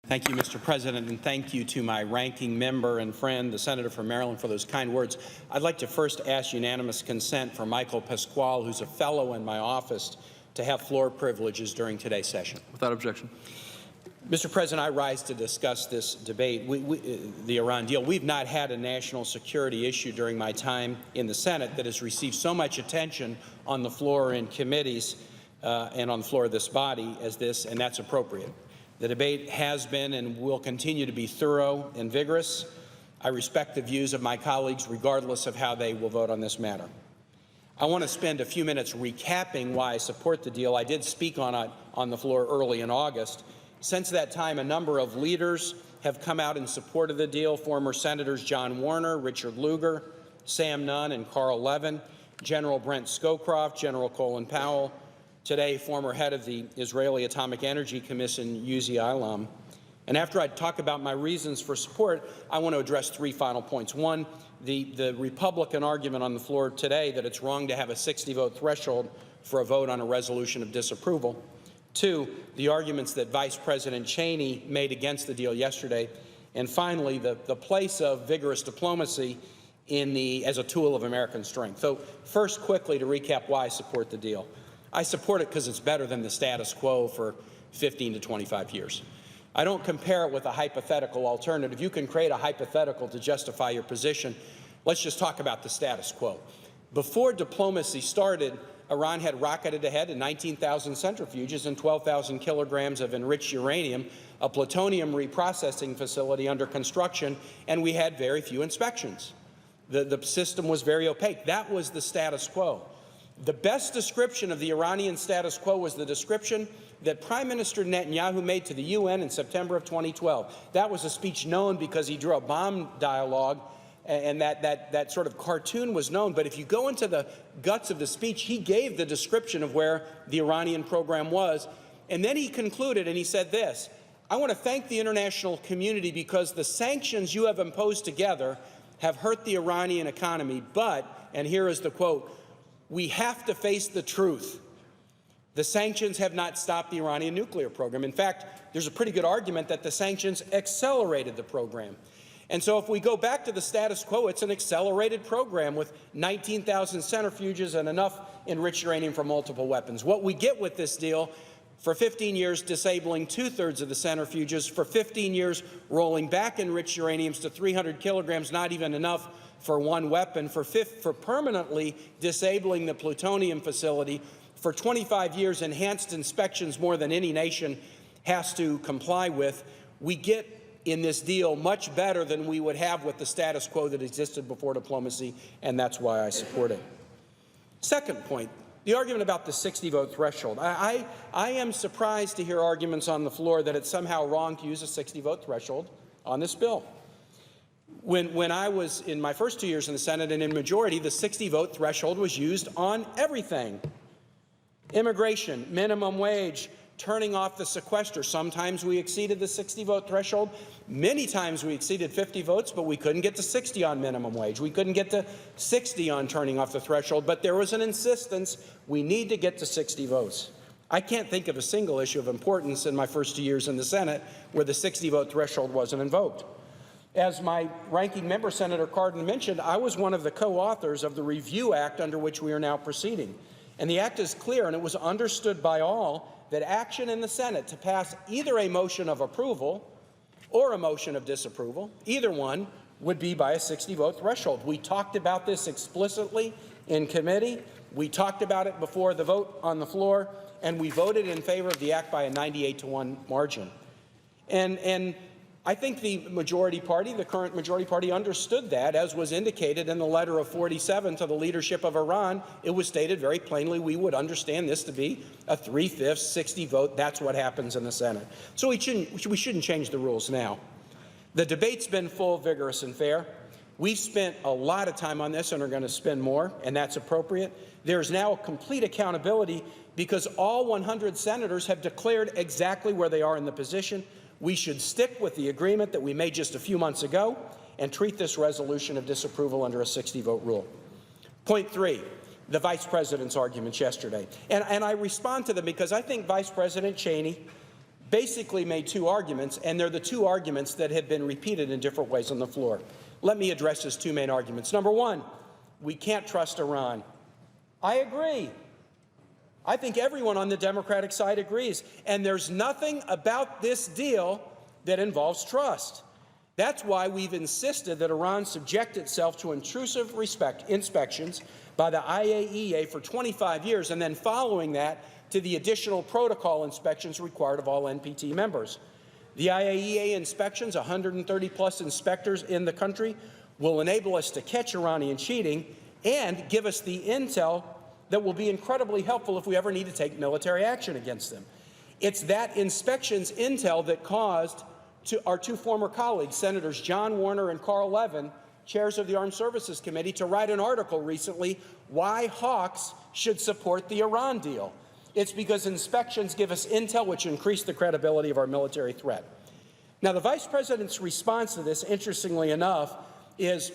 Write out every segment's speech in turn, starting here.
Thank you, Mr. President, and thank you to my ranking member and friend, the Senator from Maryland, for those kind words. I'd like to first ask unanimous consent for Michael Pasquale, who's a fellow in my office, to have floor privileges during today's session. Without objection. Mr. President, I rise to discuss this debate, the Iran deal. We've not had a national security issue during my time in the Senate that has received so much attention on the floor in committees and on the floor of this body as this, and that's appropriate. The debate has been and will continue to be thorough and vigorous. I respect the views of my colleagues regardless of how they will vote on this matter. I want to spend a few minutes recapping why I support the deal. I did speak on it on the floor early in August. Since that time, a number of leaders have come out in support of the deal. Former Senators John Warner, Richard Lugar, Sam Nunn, and Carl Levin, General Brent Scowcroft, General Colin Powell, today former head of the Israeli Atomic Energy Commission, Uzi Elam. And after I talk about my reasons for support, I want to address three final points. One, the Republican argument on the floor today that it's wrong to have a 60-vote threshold for a vote on a resolution of disapproval. Two, the arguments that Vice President Cheney made against the deal yesterday. And finally, the place of vigorous diplomacy as a tool of American strength. So first, quickly, to recap why I support the deal. I support it because it's better than the status quo for 15 to 25 years. I don't compare it with a hypothetical alternative. You can create a hypothetical to justify your position. Let's just talk about the status quo. Before diplomacy started, Iran had rocketed ahead in 19,000 centrifuges and 12,000 kilograms of enriched uranium, a plutonium reprocessing facility under construction, and we had very few inspections. The system was very opaque. That was the status quo. The best description of the Iranian status quo was the description that Prime Minister Netanyahu made to the UN in September of 2012. That was a speech known because he drew a bomb dialogue, and that sort of cartoon was known. But if you go into the guts of the speech, he gave the description of where the Iranian program was. And then he concluded, and he said this: I want to thank the international community because the sanctions you have imposed together have hurt the Iranian economy. But, and here is the quote, we have to face the truth. The sanctions have not stopped the Iranian nuclear program. In fact, there's a pretty good argument that the sanctions accelerated the program. And so if we go back to the status quo, it's an accelerated program with 19,000 centrifuges and enough enriched uranium for multiple weapons. What we get with this deal, for 15 years disabling 2/3 of the centrifuges, for 15 years rolling back enriched uraniums to 300 kilograms, not even enough for one weapon, for permanently disabling the plutonium facility, for 25 years enhanced inspections more than any nation has to comply with. We get in this deal much better than we would have with the status quo that existed before diplomacy, and that's why I support it. Second point, the argument about the 60-vote threshold. I am surprised to hear arguments on the floor that it's somehow wrong to use a 60-vote threshold on this bill. When I was in my first 2 years in the Senate and in majority, the 60-vote threshold was used on everything. Immigration, minimum wage, turning off the sequester. Sometimes we exceeded the 60-vote threshold. Many times we exceeded 50 votes, but we couldn't get to 60 on minimum wage. We couldn't get to 60 on turning off the threshold, but there was an insistence we need to get to 60 votes. I can't think of a single issue of importance in my first 2 years in the Senate where the 60-vote threshold wasn't invoked. As my ranking member, Senator Cardin, mentioned, I was one of the co-authors of the Review Act under which we are now proceeding. And the act is clear, and it was understood by all that action in the Senate to pass either a motion of approval or a motion of disapproval, either one, would be by a 60-vote threshold. We talked about this explicitly in committee. We talked about it before the vote on the floor, and we voted in favor of the act by a 98-to-1 margin. And I think the majority party, the current majority party, understood that, as was indicated in the letter of 47 to the leadership of Iran. It was stated very plainly we would understand this to be a 3/5, 60 vote. That's what happens in the Senate. So we shouldn't change the rules now. The debate's been full, vigorous, and fair. We've spent a lot of time on this and are going to spend more, and that's appropriate. There's now complete accountability because all 100 senators have declared exactly where they are in the position. We should stick with the agreement that we made just a few months ago and treat this resolution of disapproval under a 60-vote rule. Point three, the Vice President's arguments yesterday. And I respond to them because I think Vice President Cheney basically made two arguments, and they're the two arguments that have been repeated in different ways on the floor. Let me address his two main arguments. Number one, we can't trust Iran. I agree. I think everyone on the Democratic side agrees. And there's nothing about this deal that involves trust. That's why we've insisted that Iran subject itself to intrusive inspections by the IAEA for 25 years, and then following that to the additional protocol inspections required of all NPT members. The IAEA inspections, 130-plus inspectors in the country, will enable us to catch Iranian cheating and give us the intel that will be incredibly helpful if we ever need to take military action against them. It's that inspections intel that caused our two former colleagues, Senators John Warner and Carl Levin, chairs of the Armed Services Committee, to write an article recently, Why Hawks Should Support the Iran Deal. It's because inspections give us intel which increase the credibility of our military threat. Now, the Vice President's response to this, interestingly enough, is,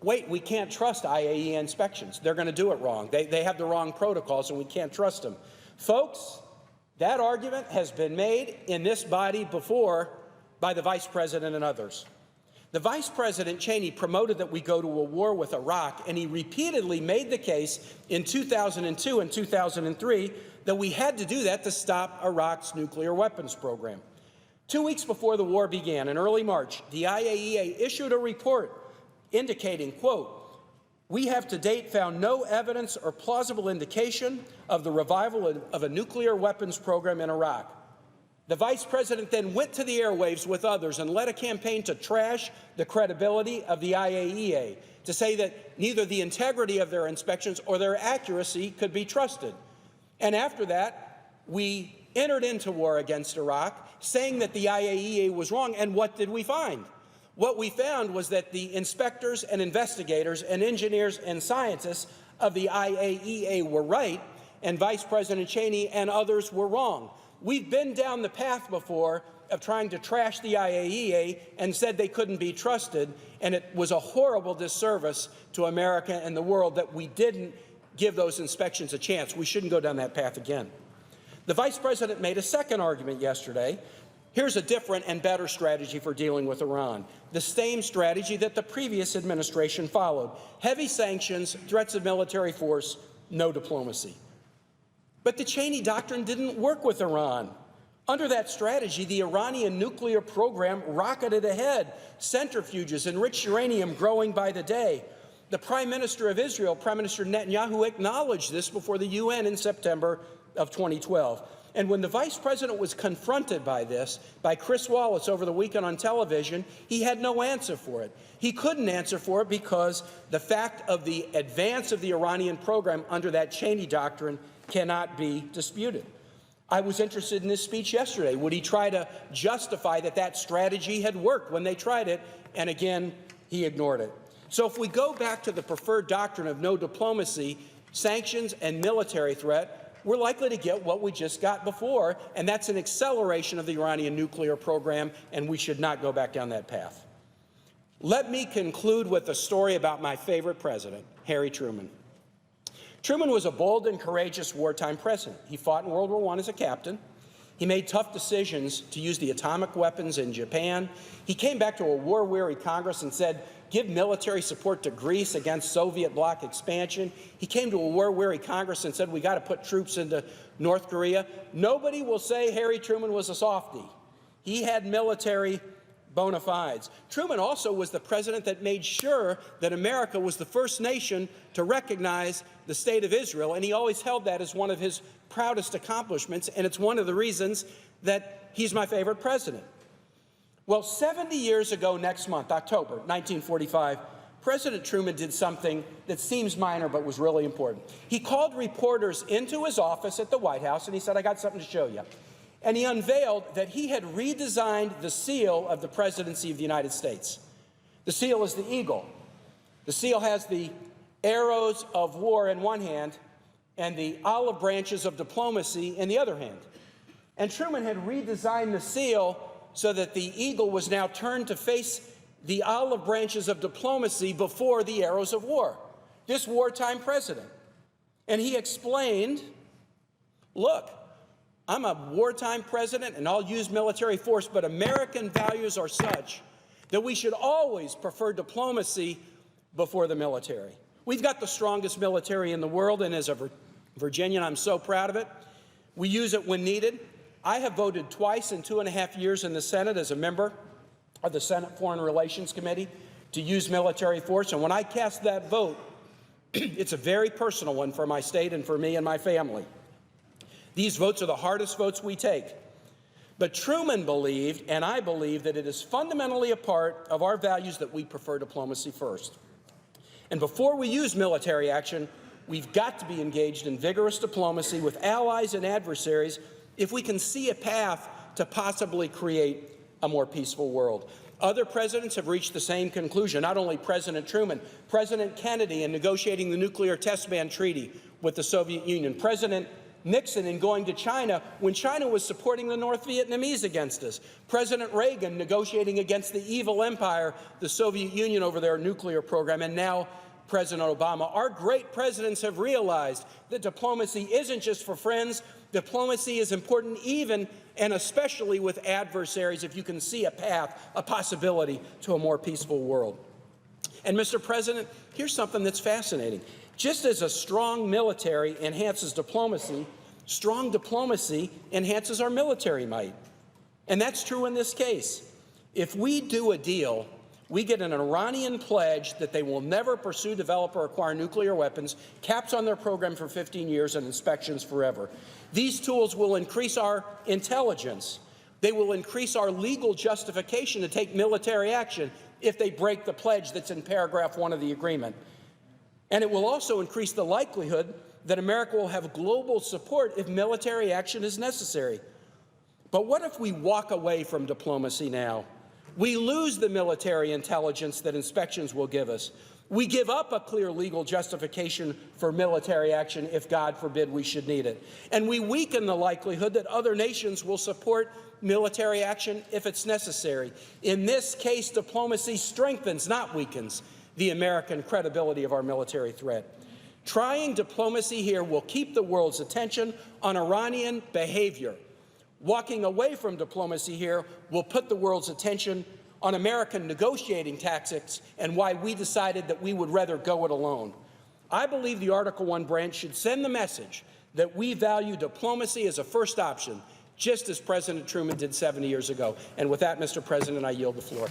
wait, we can't trust IAEA inspections. They're going to do it wrong. They have the wrong protocols, and we can't trust them. Folks, that argument has been made in this body before by the Vice President and others. The Vice President, Kaine, promoted that we go to a war with Iraq, and he repeatedly made the case in 2002 and 2003 that we had to do that to stop Iraq's nuclear weapons program. 2 weeks before the war began, in early March, the IAEA issued a report indicating, quote, we have to date found no evidence or plausible indication of the revival of a nuclear weapons program in Iraq. The Vice President then went to the airwaves with others and led a campaign to trash the credibility of the IAEA, to say that neither the integrity of their inspections or their accuracy could be trusted. And after that, we entered into war against Iraq, saying that the IAEA was wrong. And what did we find? What we found was that the inspectors and investigators and engineers and scientists of the IAEA were right, and Vice President Kaine and others were wrong. We've been down the path before of trying to trash the IAEA and said they couldn't be trusted, and it was a horrible disservice to America and the world that we didn't give those inspections a chance. We shouldn't go down that path again. The Vice President made a second argument yesterday. Here's a different and better strategy for dealing with Iran, the same strategy that the previous administration followed: heavy sanctions, threats of military force, no diplomacy. But the Cheney doctrine didn't work with Iran. Under that strategy, the Iranian nuclear program rocketed ahead, centrifuges, enriched uranium growing by the day. The Prime Minister of Israel, Prime Minister Netanyahu, acknowledged this before the UN in September of 2012. And when the Vice President was confronted by this, by Chris Wallace over the weekend on television, he had no answer for it. He couldn't answer for it because the fact of the advance of the Iranian program under that Cheney doctrine cannot be disputed. I was interested in his speech yesterday. Would he try to justify that that strategy had worked when they tried it? And again, he ignored it. So if we go back to the preferred doctrine of no diplomacy, sanctions, and military threat, we're likely to get what we just got before, and that's an acceleration of the Iranian nuclear program, and we should not go back down that path. Let me conclude with a story about my favorite president, Harry Truman. Truman was a bold and courageous wartime president. He fought in World War I as a captain. He made tough decisions to use the atomic weapons in Japan. He came back to a war-weary Congress and said, give military support to Greece against Soviet bloc expansion. He came to a war-weary Congress and said, we got to put troops into North Korea. Nobody will say Harry Truman was a softie. He had military bona fides. Truman also was the president that made sure that America was the first nation to recognize the state of Israel, and he always held that as one of his proudest accomplishments, and it's one of the reasons that he's my favorite president. Well, 70 years ago next month, October 1945, President Truman did something that seems minor but was really important. He called reporters into his office at the White House, and he said, I got something to show you. And he unveiled that he had redesigned the seal of the presidency of the United States. The seal is the eagle. The seal has the arrows of war in one hand and the olive branches of diplomacy in the other hand. And Truman had redesigned the seal so that the eagle was now turned to face the olive branches of diplomacy before the arrows of war. This wartime president. And he explained, look, I'm a wartime president, and I'll use military force, but American values are such that we should always prefer diplomacy before the military. We've got the strongest military in the world, and as a Virginian, I'm so proud of it. We use it when needed. I have voted twice in 2.5 years in the Senate as a member of the Senate Foreign Relations Committee to use military force, and when I cast that vote, it's a very personal one for my state and for me and my family. These votes are the hardest votes we take. But Truman believed, and I believe, that it is fundamentally a part of our values that we prefer diplomacy first. And before we use military action, we've got to be engaged in vigorous diplomacy with allies and adversaries if we can see a path to possibly create a more peaceful world. Other presidents have reached the same conclusion, not only President Truman, President Kennedy in negotiating the nuclear test ban treaty with the Soviet Union, President Nixon in going to China when China was supporting the North Vietnamese against us, President Reagan negotiating against the evil empire, the Soviet Union, over their nuclear program, and now President Obama. Our great presidents have realized that diplomacy isn't just for friends. Diplomacy is important even and especially with adversaries if you can see a path, a possibility to a more peaceful world. And Mr. President, here's something that's fascinating. Just as a strong military enhances diplomacy, strong diplomacy enhances our military might. And that's true in this case. If we do a deal, we get an Iranian pledge that they will never pursue, develop, or acquire nuclear weapons, caps on their program for 15 years, and inspections forever. These tools will increase our intelligence. They will increase our legal justification to take military action if they break the pledge that's in paragraph 1 of the agreement. And it will also increase the likelihood that America will have global support if military action is necessary. But what if we walk away from diplomacy now? We lose the military intelligence that inspections will give us. We give up a clear legal justification for military action if, God forbid, we should need it. And we weaken the likelihood that other nations will support military action if it's necessary. In this case, diplomacy strengthens, not weakens, the American credibility of our military threat. Trying diplomacy here will keep the world's attention on Iranian behavior. Walking away from diplomacy here will put the world's attention on American negotiating tactics and why we decided that we would rather go it alone. I believe the Article I branch should send the message that we value diplomacy as a first option, just as President Truman did 70 years ago. And with that, Mr. President, I yield the floor.